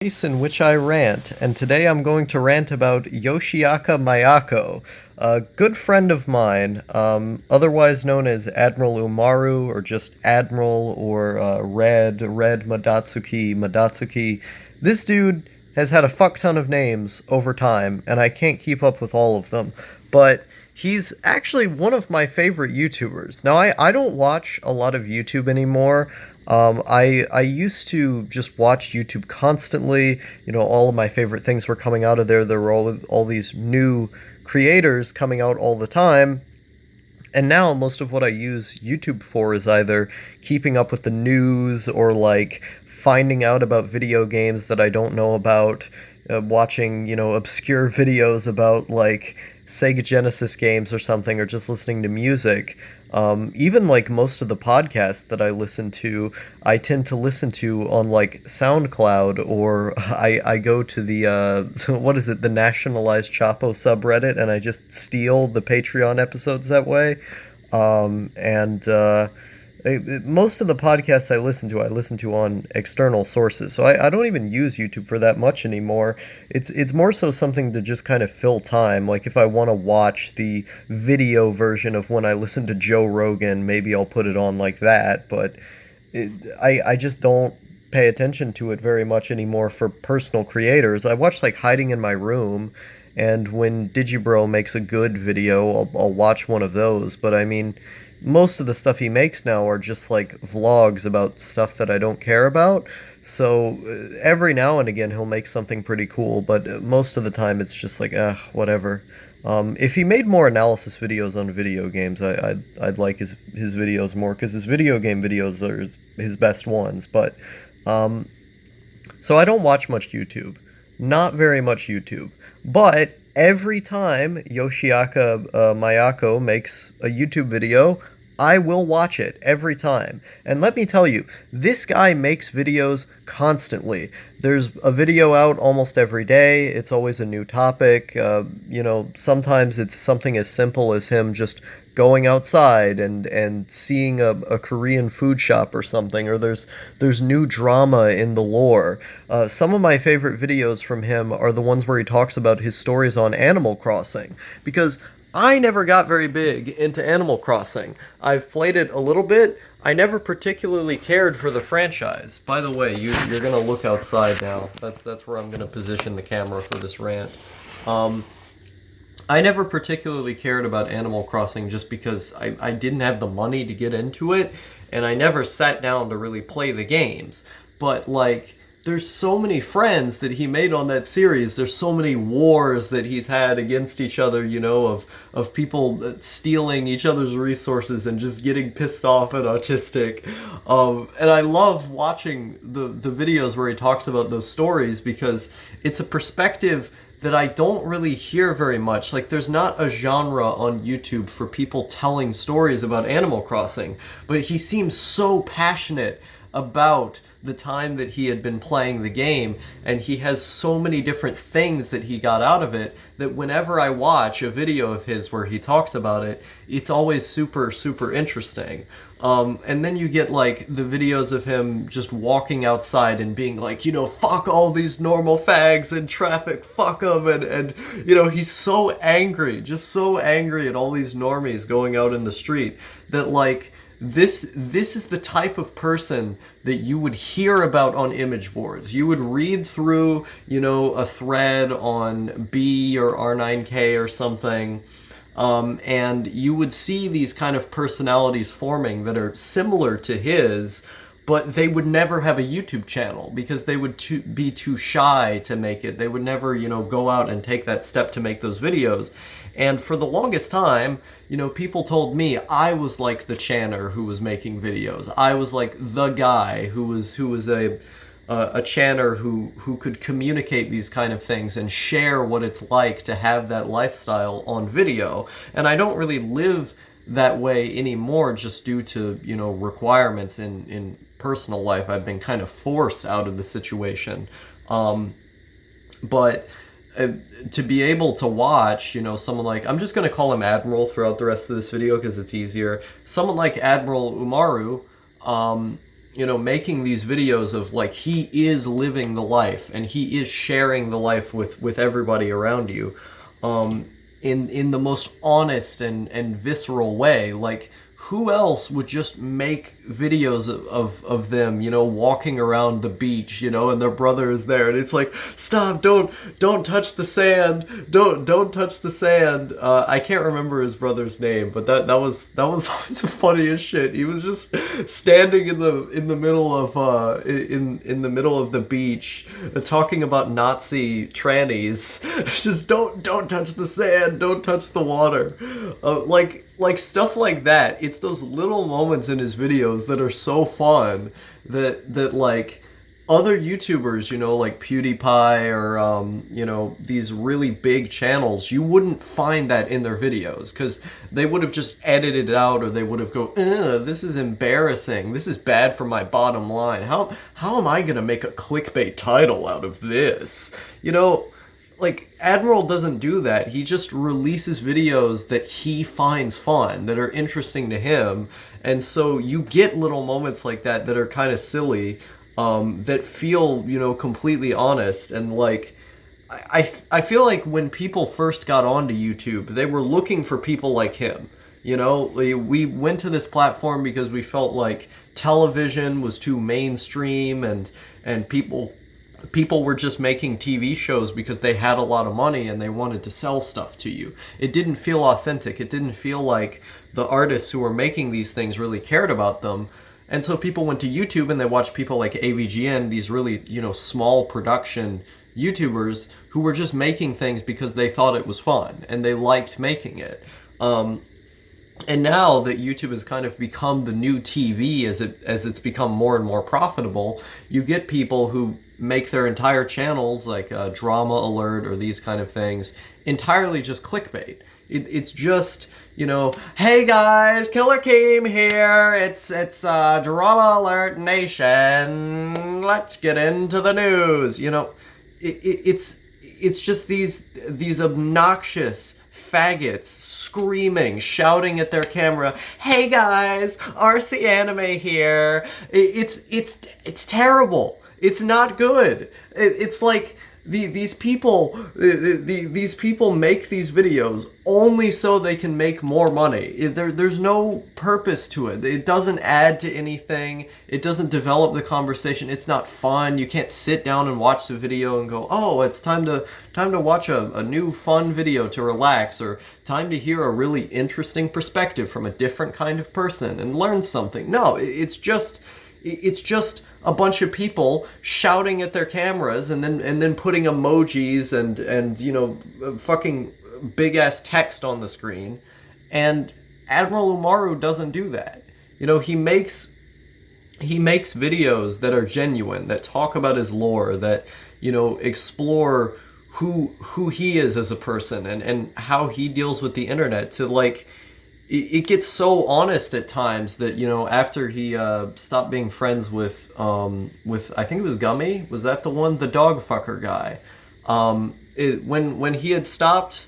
Place in which I rant, and today I'm going to rant about Yoshika Miyako, a good friend of mine, otherwise known as Admiral Umaru, or just Admiral, or Red Madatsuki. This dude has had a fuck ton of names over time, and I can't keep up with all of them, but he's actually one of my favorite YouTubers. Now, I don't watch a lot of YouTube anymore. I used to just watch YouTube constantly. You know, all of my favorite things were coming out of there. There were all these new creators coming out all the time. And now most of what I use YouTube for is either keeping up with the news or like finding out about video games that I don't know about, watching, obscure videos about like Sega Genesis games or something, or just listening to music. Even like most of the podcasts that I listen to, I tend to listen to on like SoundCloud, or I go to the what is it, the Nationalized Chapo subreddit, and I just steal the Patreon episodes that way. And Most of the podcasts I listen to on external sources, so I don't even use YouTube for that much anymore. It's more so something to just kind of fill time. Like if I want to watch the video version of when I listen to Joe Rogan, maybe I'll put it on like that. But I just don't pay attention to it very much anymore for personal creators. I watch like Hiding in My Room, and when Digibro makes a good video, I'll watch one of those. But I mean, most of the stuff he makes now are just like vlogs about stuff that I don't care about. So every now and again he'll make something pretty cool, but most of the time it's just like, whatever. If he made more analysis videos on video games, I'd like his videos more, because his video game videos are his best ones. But so I don't watch much YouTube, not very much YouTube, but every time Yoshiaka Miyako makes a YouTube video, I will watch it every time. And let me tell you, this guy makes videos constantly. There's a video out almost every day. It's always a new topic. Sometimes it's something as simple as him just going outside and seeing a Korean food shop or something, or there's new drama in the lore. Some of my favorite videos from him are the ones where he talks about his stories on Animal Crossing, because I never got very big into Animal Crossing. I've played it a little bit. I never particularly cared for the franchise. By the way, you're gonna look outside now. That's where I'm gonna position the camera for this rant. I never particularly cared about Animal Crossing just because I didn't have the money to get into it, and I never sat down to really play the games. But like, there's so many friends that he made on that series. There's so many wars that he's had against each other, of people stealing each other's resources and just getting pissed off and autistic. And I love watching the videos where he talks about those stories, because it's a perspective that I don't really hear very much. Like, there's not a genre on YouTube for people telling stories about Animal Crossing, but he seems so passionate about the time that he had been playing the game, and he has so many different things that he got out of it, that whenever I watch a video of his where he talks about it, it's always super, super interesting. And then you get like the videos of him just walking outside and being like, fuck all these normal fags in traffic, fuck them, and he's so angry, just so angry at all these normies going out in the street, that like, this is the type of person that you would hear about on image boards. You would read through, a thread on B or R9K or something, and you would see these kind of personalities forming that are similar to his, but they would never have a YouTube channel because they would be too shy to make it. They would never, go out and take that step to make those videos. And for the longest time, people told me I was like the channer who was making videos. I was like the guy who was a channer who could communicate these kind of things and share what it's like to have that lifestyle on video. And I don't really live that way anymore, just due to requirements in personal life. I've been kind of forced out of the situation. But to be able to watch, someone like, I'm just going to call him Admiral throughout the rest of this video because it's easier. Someone like Admiral Umaru, making these videos of like he is living the life and he is sharing the life with everybody around you, um, in the most honest and visceral way. Like, who else would just make videos of them, walking around the beach, and their brother is there, and it's like, stop, don't touch the sand, don't touch the sand. I can't remember his brother's name, but that was always the funniest shit. He was just standing in the middle of in the middle of the beach, talking about Nazi trannies. Just don't touch the sand, don't touch the water, like stuff like that. It's those little moments in his videos that are so fun that like other YouTubers, like PewDiePie or these really big channels, you wouldn't find that in their videos because they would have just edited it out, or they would have go, this is embarrassing. This is bad for my bottom line. How am I gonna make a clickbait title out of this? Like, Admiral doesn't do that. He just releases videos that he finds fun, that are interesting to him. And so you get little moments like that are kind of silly, that feel, completely honest. And like, I feel like when people first got onto YouTube, they were looking for people like him. We went to this platform because we felt like television was too mainstream, and people were just making TV shows because they had a lot of money and they wanted to sell stuff to you. It didn't feel authentic. It didn't feel like the artists who were making these things really cared about them. And so people went to YouTube and they watched people like AVGN, these really, small production YouTubers who were just making things because they thought it was fun and they liked making it. And now that YouTube has kind of become the new TV as it's become more and more profitable, you get people who make their entire channels, like Drama Alert or these kind of things, entirely just clickbait. It's just, hey guys, Killer Keem here. It's Drama Alert Nation. Let's get into the news. It's just these obnoxious faggots screaming, shouting at their camera, "Hey guys, RC Anime here." It's terrible. It's not good. It's like these people make these videos only so they can make more money. There's no purpose to it. It doesn't add to anything. It doesn't develop the conversation. It's not fun. You can't sit down and watch the video and go, oh, it's time to watch a new fun video to relax, or time to hear a really interesting perspective from a different kind of person and learn something. No, it's just a bunch of people shouting at their cameras and then putting emojis and fucking big ass text on the screen. And Admiral Umaru doesn't do that. He makes videos that are genuine, that talk about his lore, that explore who he is as a person and how he deals with the internet. To like, it gets so honest at times that after he stopped being friends with I think it was Gummy, was that the one, the dog fucker guy, when he had stopped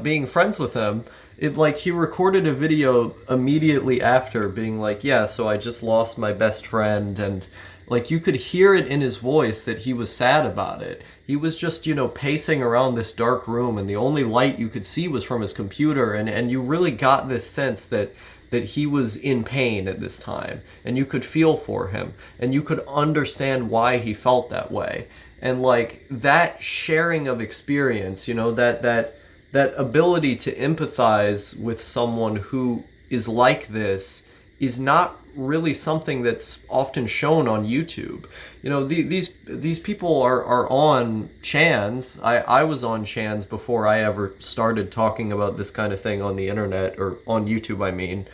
being friends with him, he recorded a video immediately after being like, yeah, so I just lost my best friend, and like you could hear it in his voice that he was sad about it. He was just, pacing around this dark room, and the only light you could see was from his computer, and you really got this sense that he was in pain at this time, and you could feel for him, and you could understand why he felt that way. And like that sharing of experience, that ability to empathize with someone who is like this is not really something that's often shown on YouTube. These people are on Chans. I was on Chans before I ever started talking about this kind of thing on the internet, or on YouTube, I mean.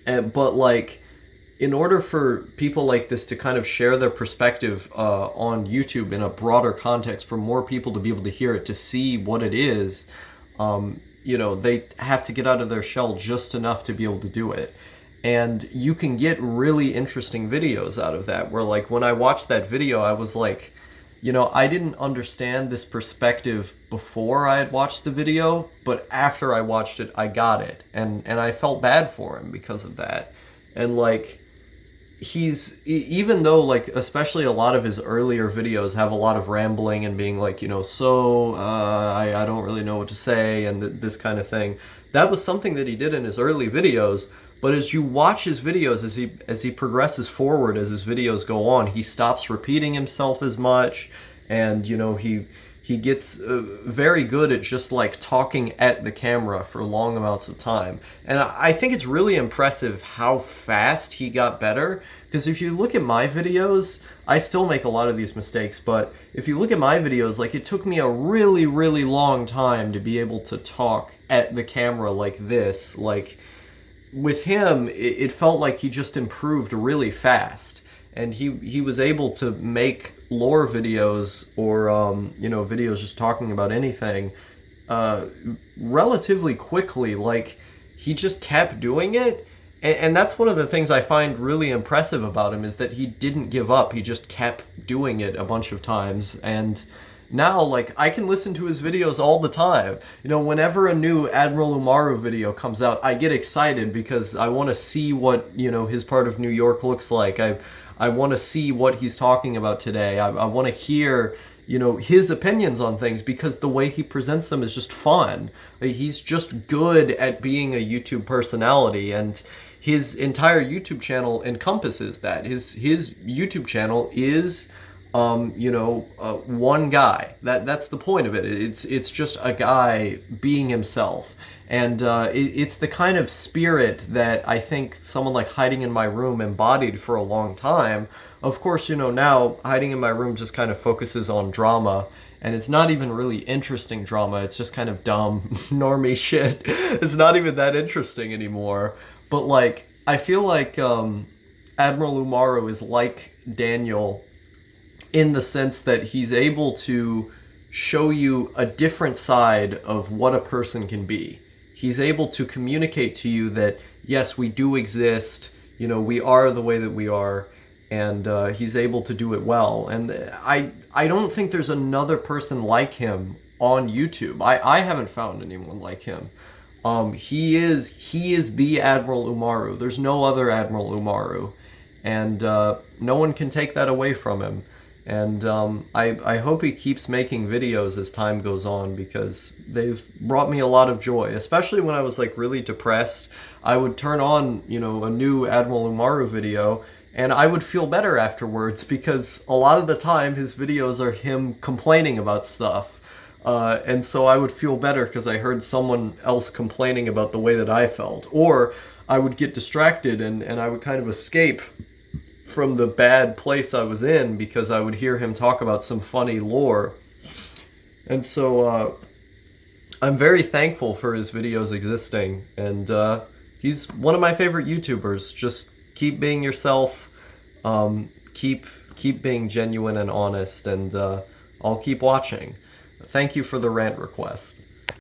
But like, in order for people like this to kind of share their perspective on YouTube in a broader context, for more people to be able to hear it, to see what it is, they have to get out of their shell just enough to be able to do it. And you can get really interesting videos out of that, where like when I watched that video, I was like, I didn't understand this perspective before I had watched the video, but after I watched it, I got it. And I felt bad for him because of that. And like, even though, like, especially a lot of his earlier videos have a lot of rambling and being like, I don't really know what to say, and this kind of thing. That was something that he did in his early videos. But as you watch his videos, as he progresses forward, as his videos go on, he stops repeating himself as much, and he gets very good at just like talking at the camera for long amounts of time. And I think it's really impressive how fast he got better. Because if you look at my videos, I still make a lot of these mistakes, but if you look at my videos, like, it took me a really, really long time to be able to talk at the camera like this. Like, with him, it felt like he just improved really fast, and he was able to make lore videos, or videos just talking about anything, uh, relatively quickly. Like, he just kept doing it, and that's one of the things I find really impressive about him, is that he didn't give up. He just kept doing it a bunch of times, and now, like, I can listen to his videos all the time. Whenever a new Admiral Umaru video comes out, I get excited because I want to see what, his part of New York looks like. I want to see what he's talking about today. I want to hear, his opinions on things, because the way he presents them is just fun. Like, he's just good at being a YouTube personality, and his entire YouTube channel encompasses that. His YouTube channel is one guy. That's the point of it. It's just a guy being himself, and it's the kind of spirit that I think someone like Hiding in My Room embodied for a long time. Of course, now Hiding in My Room just kind of focuses on drama, and it's not even really interesting drama. It's just kind of dumb normie shit. It's not even that interesting anymore. But, like, I feel like Admiral Umaru is like Daniel, in the sense that he's able to show you a different side of what a person can be. He's able to communicate to you that, yes, we do exist, we are the way that we are, and he's able to do it well. And I don't think there's another person like him on YouTube. I haven't found anyone like him. He is the Admiral Umaru. There's no other Admiral Umaru, and no one can take that away from him. And I hope he keeps making videos as time goes on, because they've brought me a lot of joy, especially when I was, like, really depressed. I would turn on, a new Admiral Umaru video, and I would feel better afterwards, because a lot of the time his videos are him complaining about stuff. And so I would feel better because I heard someone else complaining about the way that I felt. Or I would get distracted, and I would kind of escape from the bad place I was in, because I would hear him talk about some funny lore. And so I'm very thankful for his videos existing, and he's one of my favorite YouTubers. Just keep being yourself, keep being genuine and honest, and I'll keep watching. Thank you for the rant request.